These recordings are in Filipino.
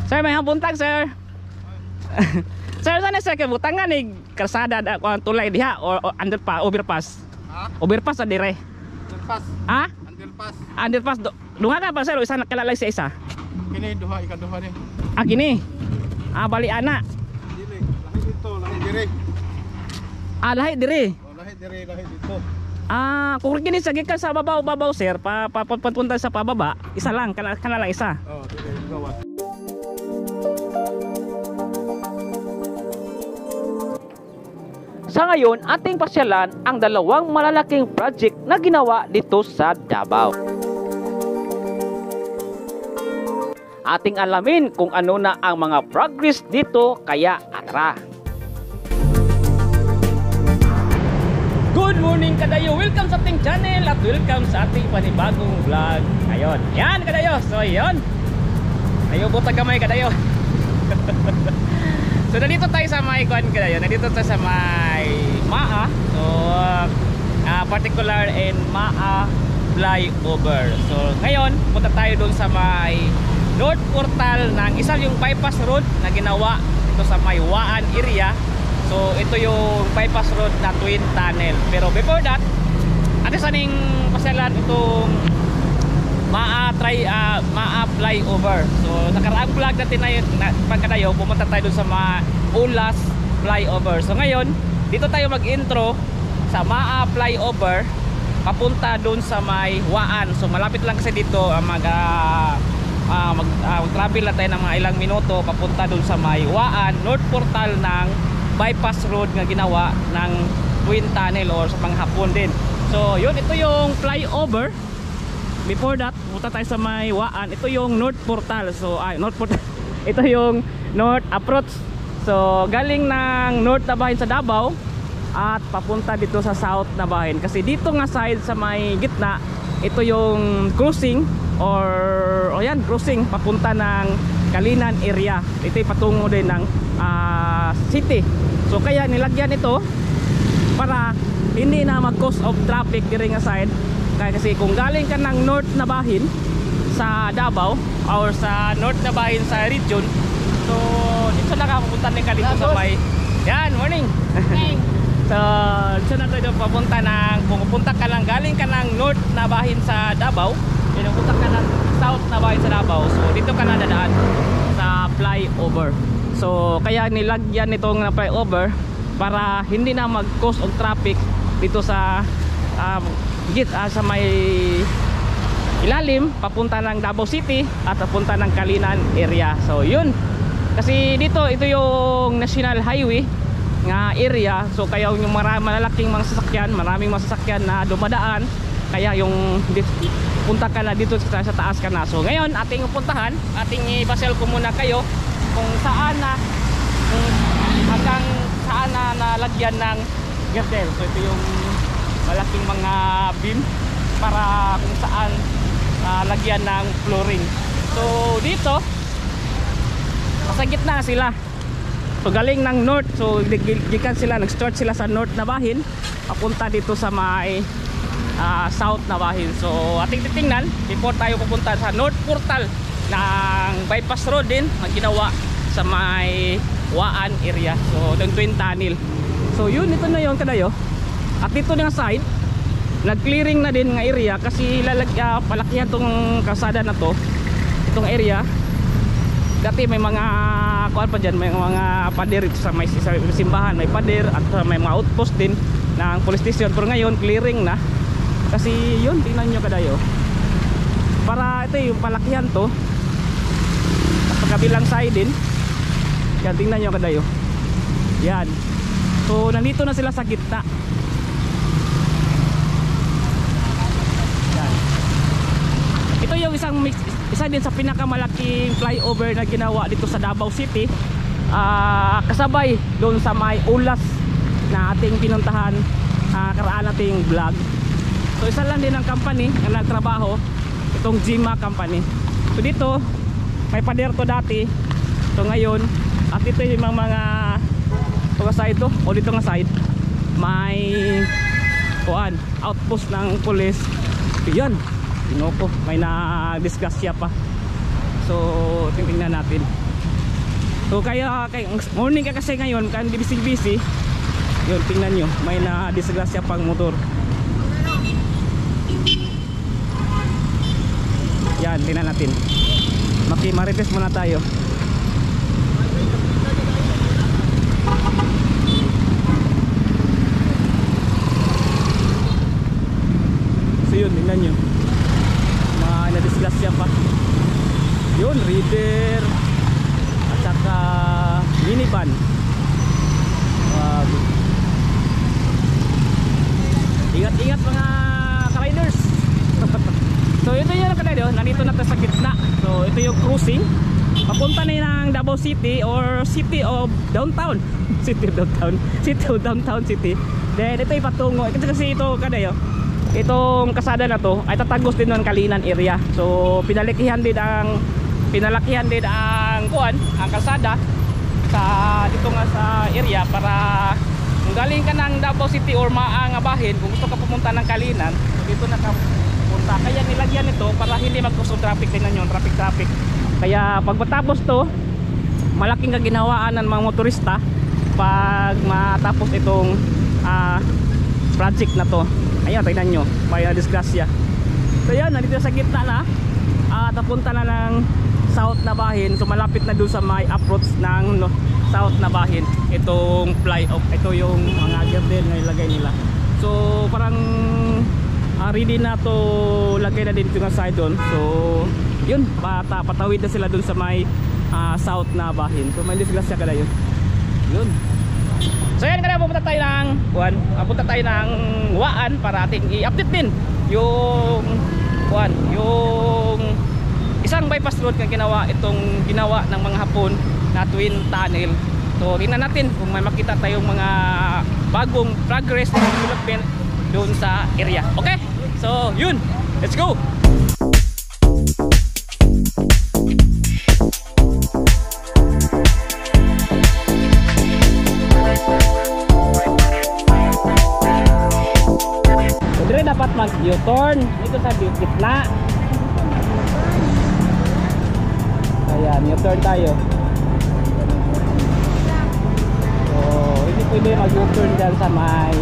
Sir, may buntag, sir. Sir, sana sir kay butangan ni kalsada ang tulay diha o overpass. Ha? Overpass sa dire. Underpass. Ha? Underpass. Underpass. Duha ka pa sir, o isa nakalalay sa isa. Kini duha ikaduha ni. Gini. Bali ana. Dili, lahi dito, lahi dire. Lahi dire. Oh, lahi dire, lahi dito. Kung kini sa gikan sa babaw sir, papunta sa pababa, isa lang kana lang isa. Oh, dire gawas. Sa ngayon, ating pasyalan ang dalawang malalaking project na ginawa dito sa Davao. Ating alamin kung ano na ang mga progress dito, kaya atara. Good morning kadayo! Welcome sa ating channel at welcome sa ating panibagong vlog. Ayun, yan kadayo! So yun, ayun buta kamay kadayo. So nandito tayo sa may kuan kadayo, nandito tayo sa may Maa. So particular in Maa flyover. So ngayon punta tayo doon sa may North Portal ng isa yung bypass road na ginawa ito sa may Waan area. So ito yung bypass road na twin tunnel. Pero before that, ate saning pasyalan itong Maa flyover. So nakaraang vlog natin na yun, pagkadayo pumunta tayo dun sa Ulas flyover. So ngayon dito tayo mag-intro sa Maa flyover papunta dun sa may Waan. So malapit lang kasi dito mag-travel na tayo ng mga ilang minuto papunta dun sa may Waan, North Portal ng bypass road nga ginawa ng twin tunnel or sa panghapon din. So yun, ito yung flyover. Before that, punta tayo sa may Waan. Ito yung North Portal. So North Portal. Ito yung North Approach. So galing ng North na bahin sa Davao at papunta dito sa South na bahin. Kasi dito nga side sa may gitna, ito yung crossing or yan, crossing papunta ng Kalinan area. Ito yung patungo din ng city. So kaya nilagyan ito para hindi na mag-cause of traffic diri nga side. Kasi kung galing ka ng north na bahin sa Davao or sa north na bahin sa region, so dito na ka pupunta din ka dito sa may yan, morning. So dito na tayo papunta ng kung pupunta ka lang galing ka ng north na bahin sa Davao, kung pupunta ka ng south na bahin sa Davao, so dito ka na dadaan sa flyover. So kaya nilagyan nitong flyover para hindi na mag-cause of traffic dito sa sa may ilalim papunta ng Davao City at papunta ng Kalinan area. So yun, kasi dito ito yung national highway nga area. So kaya yung malalaking mga sasakyan, maraming mga sasakyan na dumadaan, kaya yung punta ka na dito sa taas ka na. So ngayon ating puntahan, ating ibasel ko muna kayo kung saan na hanggang saan na nalagyan ng girdle. So ito yung malaking mga beam para kung saan lagyan ng flooring. So dito sa gitna sila. So galing ng north, so gikan sila, nag-start sila sa north na bahin papunta dito sa may south na bahin. So ating titingnan before tayo pupunta sa North Portal ng bypass road din ang ginawa sa may Waan area. So yung twin tunnel. So yun, ito na yun kadayo. At dito nga side, nag-clearing na din nga area kasi palakihan tong kalsada na to, itong area. Dati may mga kuan pa dyan, may mga pader sa may simbahan, may pader at may mga outpost din ng police station. Pero ngayon, clearing na. Kasi yun, tingnan nyo kadayo. Para ito yung palakihan to. At pagkabilang side din. Yan, tingnan nyo kadayo. Yan. So nandito na sila sa gitna. Yan. Ito yung isa din sa pinakamalaking flyover na ginawa dito sa Davao City. Kasabay doon sa may Ulas na ating pinuntahan karaan nating vlog. So isa lang din ang company na nagtrabaho, itong Jima company. So dito may pader to dati. So ngayon, at dito yung mga side to, o dito nga side may outpost ng police. Yan, may na-discuss siya pa. So tingnan natin. So kaya morning ka kasi ngayon, kan busy. Yun, tingnan nyo, may na disgrasya pang motor. Yan, tingnan natin. Marites muna tayo. So yun, tingnan nyo, may na disgrasya pa. Yun, reader at saka minivan. Wag. Ingat-ingat mga ka-riders. So ito yung nakadalo, nandito na tayo sa gitna. So ito yung cruising papunta na ng Davao City or City of Downtown. City of Downtown City. Then ito yung patungo. Kasi ito kadayo, itong kasada na to ay tatagos din ng Kalinan area. So pinalakihan din ang kuan, ang kalsada sa dito nga sa area para kung galing ka ng Davao City or Maangabahin, kung gusto ka pumunta ng Kalinan, so dito na ka punta. Kaya nilagyan ito para hindi mag-cause traffic din yun, traffic. Kaya pag matapos to, malaking kaginhawaan ng mga motorista pag matapos itong project na to. Ayan, tignan nyo, may disgrasya. So yan, nandito sa gitna na at napunta na ng South Nabahin. So malapit na doon sa may approach ng South Nabahin. Itong fly-off, ito yung mga girdle na ilagay nila. So parang ready na to, lagay na din ito nga side doon. So yun, patawid na sila doon sa may South Nabahin. So may disgrasya ka na yun. So yan, kaya pupunta tayo ng Waan para ating i-update din yung isang bypass road na ginawa ng mga Hapon na twin tunnel. So tingnan natin kung may makita tayong mga bagong progress ng development doon sa area. Okay? So yun, let's go! So dire dapat mag-U-turn dito sa gitna. Ayan, U-turn tayo. So, hindi pwede mag-U-turn dyan sa may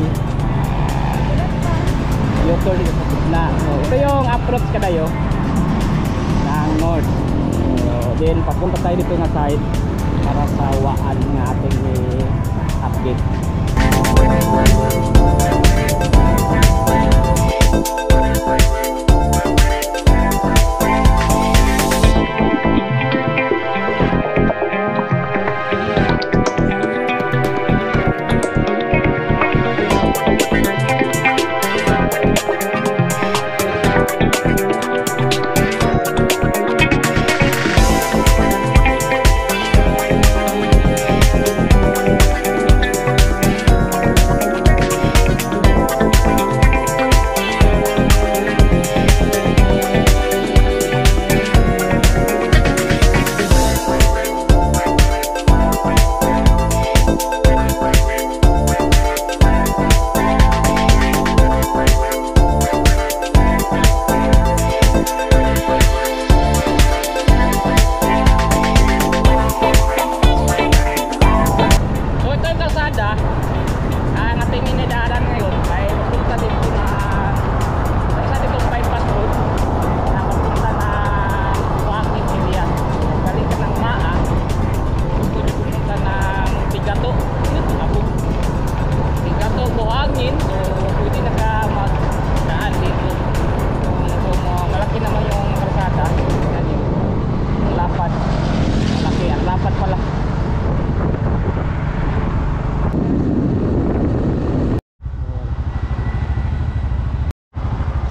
U-turn dito sa gitna. So, ito yung approach kadayo ng north. So, then papunta tayo dito nga side para sa Waan nga ating update.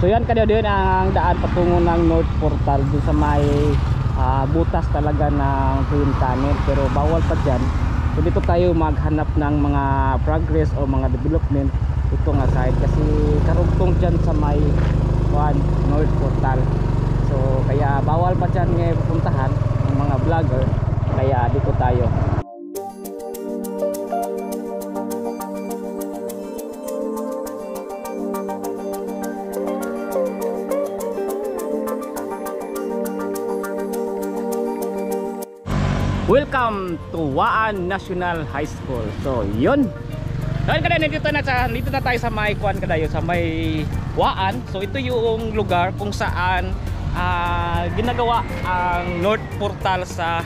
So yan kaya din ang daan patungo ng North Portal dun sa may butas talaga ng twin tunnel, pero bawal pa dyan. So dito tayo maghanap ng mga progress o mga development ito nga side kasi karugtong dyan sa may North Portal. So kaya bawal pa dyan ngayon pupuntahan ng mga vlogger, kaya dito tayo. Welcome to Waan National High School. So, yun. Ngayon kada dito na tayo sa may kuan kadayo sa may Waan. So, ito yung lugar kung saan ginagawa ang North Portal sa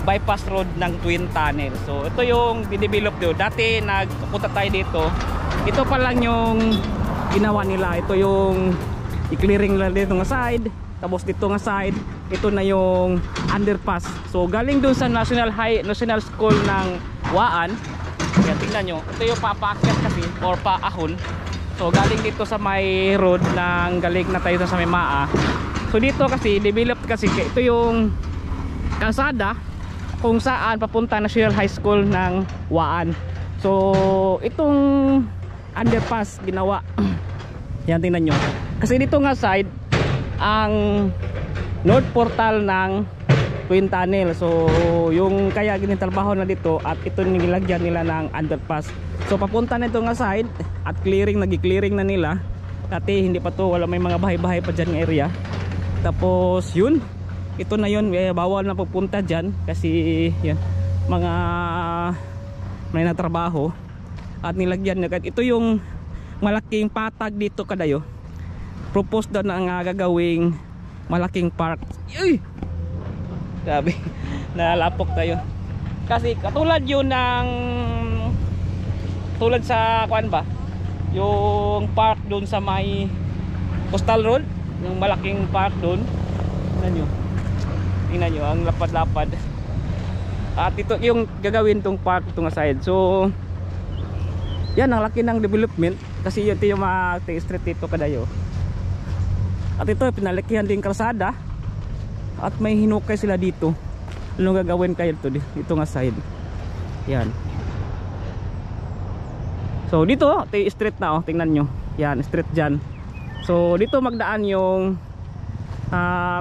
bypass road ng Twin Tunnel. So, ito yung didevelop do. Dati nagpunta tayo dito. Ito pa lang yung ginawa nila. Ito yung i-clearing lang dito nga side. Tapos dito nga side, ito na yung underpass. So galing dun sa National School ng Waan. Kaya tingnan nyo, ito yung papaakyat kasi or paahon. So galing dito sa may road ng galing na tayo sa may Maa. So dito kasi developed kasi ito yung kalsada kung saan papunta National High School ng Waan. So itong underpass ginawa. Yan tingnan nyo. Kasi dito nga side ang North Portal ng Twin Tunnel. So yung kaya ginitrabaho na dito at ito nilagyan nila ng underpass. So papunta na ito nga side at nagi-clearing na nila. Dati hindi pa to, wala, may mga bahay-bahay pa dyan ng area. Tapos yun, ito na yun, bawal na pupunta dyan kasi yan, mga may natrabaho at nilagyan na. Ito yung malaking patag dito kadayo. Propose daw na nga gagawing malaking park. Uy! Grabe, nalapok tayo. Kasi katulad yun ng tulad sa kuan ba? Yung park doon sa may Coastal Road, yung malaking park doon. Tingnan nyo, ang lapad-lapad. At ito yung gagawin tong park itong side. So yan ang laki ng development kasi ito yung mga street dito kadayo. At ito pinalakihan din kalsada at may hinukay sila dito. Ano gagawin kayo ito nga side. Yan. So dito street na tingnan nyo. Yan street dyan. So dito magdaan yung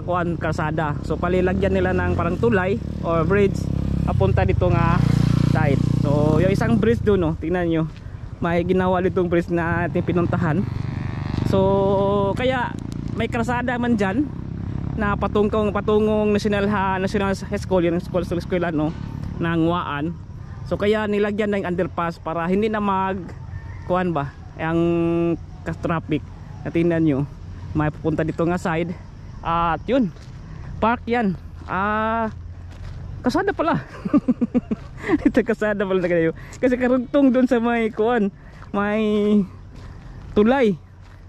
kuan kalsada. So palilagyan nila ng parang tulay or bridge papunta dito nga side. So yung isang bridge doon tingnan nyo. May ginawa ditong bridge na ating pinuntahan. So kaya may kalsada man dyan na patungong National High School, yung school ng Waan. So kaya nilagyan ng underpass para hindi na kuan ba ang traffic. Tingnan nyo, may pupunta dito nga side at yun, park yan. Kalsada pala. Ito kalsada pala na kayo kasi karugtong dun sa may kuan, may tulay.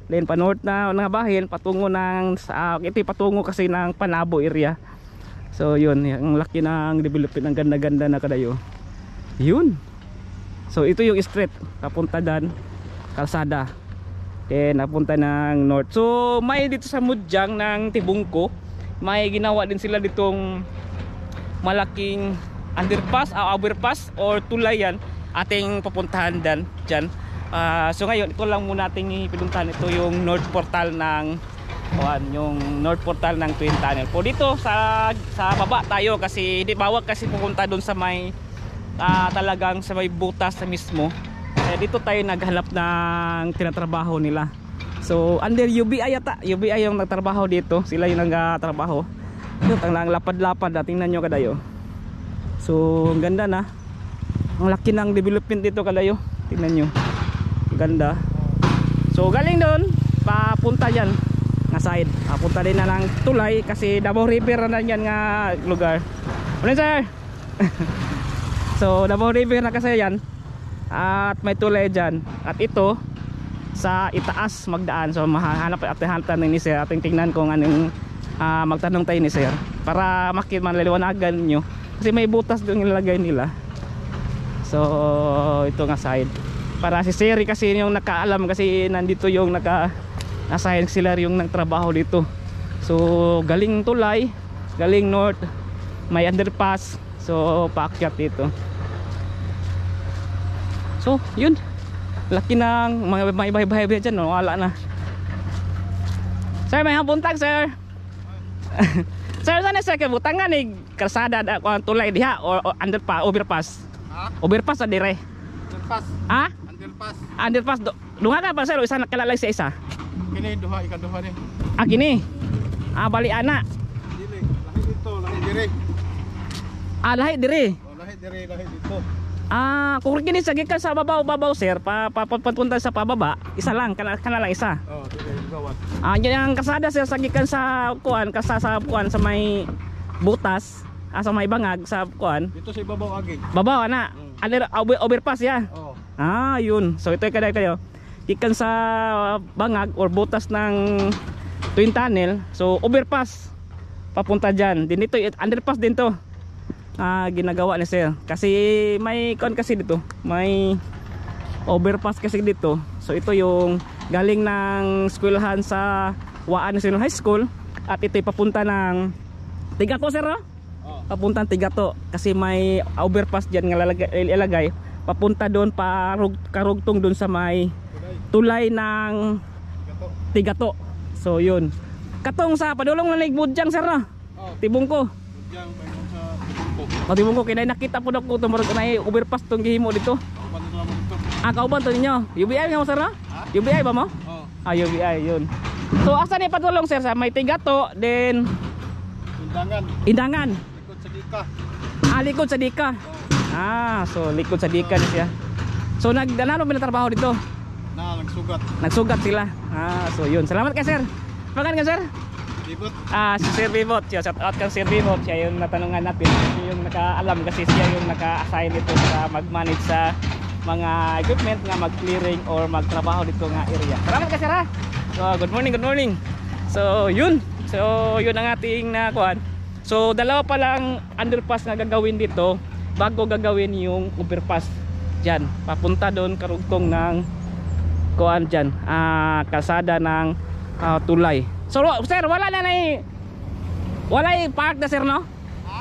Then pa north na bahin patungo ng ito patungo kasi ng Panabo area. So yun, ang laki ng development, ang ganda-ganda na kadayo. Yun. So ito yung street papunta dan kalsada. Then napunta ng north. So may dito sa Mudjang ng Tibungko, may ginawa din sila ditong malaking underpass, overpass or tulay yan ating papuntahan dyan. So ngayon ito lang muna ating pinuntahan. Ito yung North Portal ng yung North Portal ng Twin Tunnel. Po dito sa baba tayo kasi hindi bawag kasi pupunta doon sa may talagang sa may butas na mismo. Dito tayo naghanap ng tinatrabaho nila. So under UBI yata, UBI yung nagtrabaho dito. Sila yung nagtrabaho. Ito ang lapad-lapad, tingnan nyo kadayo. So ang ganda na. Ang laki ng development dito kadayo. Tingnan nyo, ganda. So galing doon papunta dyan nga side, papunta din na ng tulay kasi Davao River na yan nga lugar. Morning sir. So Davao River na kasi yan at may tulay dyan. At ito sa itaas magdaan. So mahanap at hanap ni sir, ating tingnan kung anong magtanong tayo ni sir para maliliwanagan nyo kasi may butas doon nilalagay nila. So ito nga side para si Siri kasi yung nakaalam kasi nandito yung nasa sila yung nagtrabaho dito. So galing tulay, galing north, may underpass. So paakyat dito. So yun, laki ng mga bahay-bahay dyan, wala na. Sir, may habuntag sir. Sir, sana sir kabutangan ni kalsada tulay diha o underpass, overpass. Overpass sa dire. Underpass. Underpass. Underpass. Dunga ka pa sir, isa nakalala sa isa. Kini duha ikaduha ni. Gini. Bali ana. Dili, lahi dito, lahi dire. Lahi diri. Lahi dito. Kung kini sa gikan sa babaw sir, papunta sa pababa, isa lang kana lang isa. Oh, dire gawat. Yan ang kasada sir sa gikan sa kuan, sa may butas, sa may bangag sa kuan. Dito sa ibabaw agi. Babaw ana. Overpass ya. Oh. Yun. So ito kayo. Gikan sa bangag or butas ng Twin Tunnel. So overpass papunta diyan. Din dito underpass din to. Ginagawa ni sir kasi may kon kasi dito, may overpass kasi dito. So ito yung galing ng eskwelahan sa Waan National High School at ito'y papunta ng Tigato sir, no? Papuntang Tigato kasi may overpass diyan nga ilalagay papunta doon karugtong doon sa may tulay ng Tigato. So yun, katong sa padulong na Budyang sir, no? Tibong ko Budyang sa Tibong ko kinay nakita po ko tumurog na overpass tong gihimo dito. Kauban to ninyo. UBI mo sir, no? UBI ba mo? UBI yun. So asa ni patulong sir sa may Tigato then Indangan. Likod sa Dika. Likod sa Dika. So likod sa Dika ni siya. So nagdanano binatrabaho dito. Nagsugat sila. So yun. Salamat kay sir. Pagan ka sir? Bibot. Si Sir Bibot. Shout out kang Sir Bibot. Siya yung natanungan natin. Siya yung nakaalam kasi siya yung naka-assign dito sa mag-manage sa mga equipment nga mag-clearing or magtrabaho dito nga area. Salamat ka sir ha. So good morning. So yun ang ating nakuan. So dalawa pa lang underpass nga gagawin dito bago gagawin yung overpass diyan. Papunta doon karugtong ng kuan diyan, kalsada ng tulay. So sir, wala park na sir, no?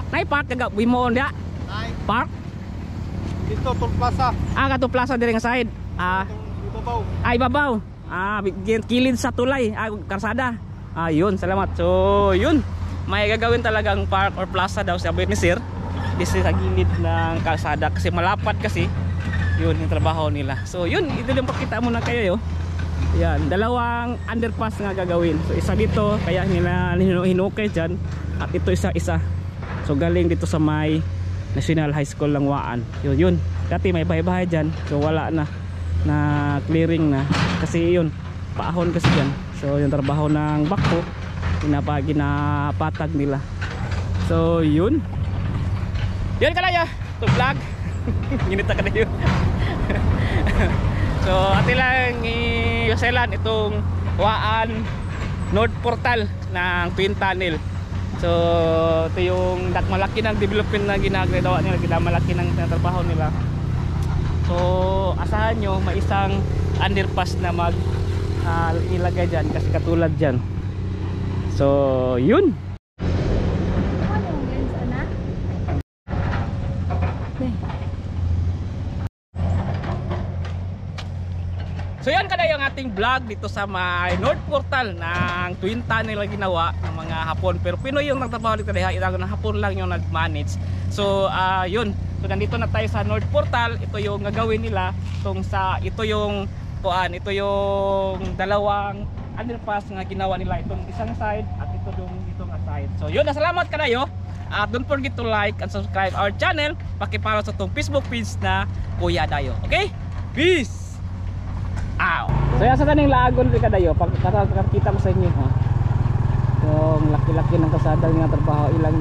Nay park gagawin mo onda? Park? Dito Toll Plaza. Kato plaza dire nga side. Ibabaw. Ibabaw. Kilid sa tulay, kalsada. Yun, salamat. So, yun. May gagawin talagang park or plaza daw sabi ni sir. This is sa gilid ng kalsada kasi malapad kasi. Yun yung trabaho nila. So, yun, ito yung pakita mo na kayo, yo. Yan, dalawang underpass nga gagawin. So, isa dito, kaya nila hinukay dyan. At ito isa-isa. So, galing dito sa may National High School ng Waan. Yun. Dati may bahay-bahay dyan. So, wala na clearing na. Kasi yun, paahon kasi dyan. So, yung trabaho ng bakpo, ginapatag nila. So, yun. Yun ka na ya. Ito vlog. Ginita ka na yun. So, atin lang i-selan itong Waan North Portal ng Twin Tunnel. So, ito yung malaki ng development na ginagawa nila, malaki ng trabaho nila. So, asahan nyo may isang underpass na ilagay dyan kasi katulad dyan. So, yun. So yan kada yung ating vlog dito sa may North Portal ng Twin Tunnel na ginawa ng mga Hapon. Pero Pinoy yung nagtrabaho dito dahil ng Hapon lang yung nag-manage. So yun. So nandito na tayo sa North Portal. Ito yung gagawin nila. Ito yung dalawang underpass nga ginawa nila. Itong isang side at itong side. So yun, salamat kadayo. Don't forget to like and subscribe our channel. Pakiparo sa itong Facebook page na Kuya Dayo. Okay? Peace! So yan sa taning laagon rin kadayo, pagkakita ko sa inyo ha. Yung laki-laki ng kasada nga trabaho ilang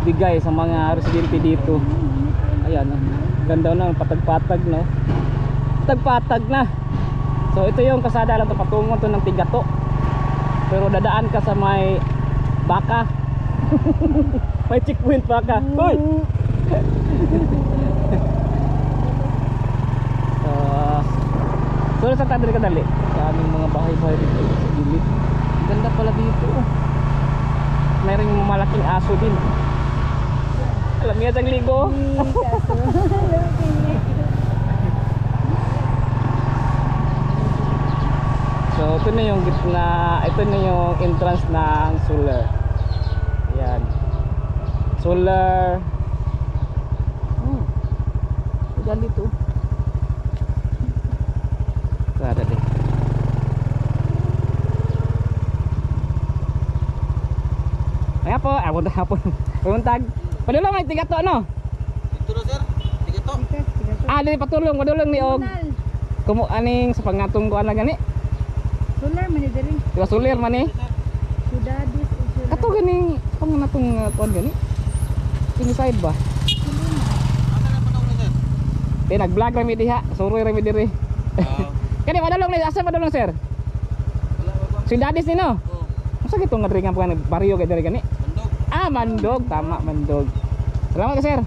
ibigay sa mga residente dito. Ayan, ganda na, patag-patag no. Patag-patag na. So ito yung kasada lang to, patungo to ng Tigato. Pero dadaan ka sa may Baka. May checkpoint Baka. Hoy! So sa tabi kadali sa aming mga bahay-bahay dito sa gilid. Ganda pala dito. Mayroong malaking aso din. Alam niya sang ligo. So ito na yung gitna, ito na yung entrance ng solar. Ayan. Solar. Diyan dito. Ada deh. Ay po, buntag. Padulong ni tiga to ano? Ito na sir. Sige to. Ah, dili padulong ni og kumo aning sa pangatong kuan lang gani. Solar man diri. Diba sulir man ni? Sudadis usulan. Kato ganing pangatong kuan gani. Kini side ba? Asa na panaw na sir? Di nag-vlog rami diha, suroy rami diri. Kani padulong ni asa padulong sir? Wala ba? Si Dadis ni no? Oh. Masa gito nga diri nga baryo kay diri gani? Mandog. Ah, Mandog, tama Mandog. Salamat ka sir.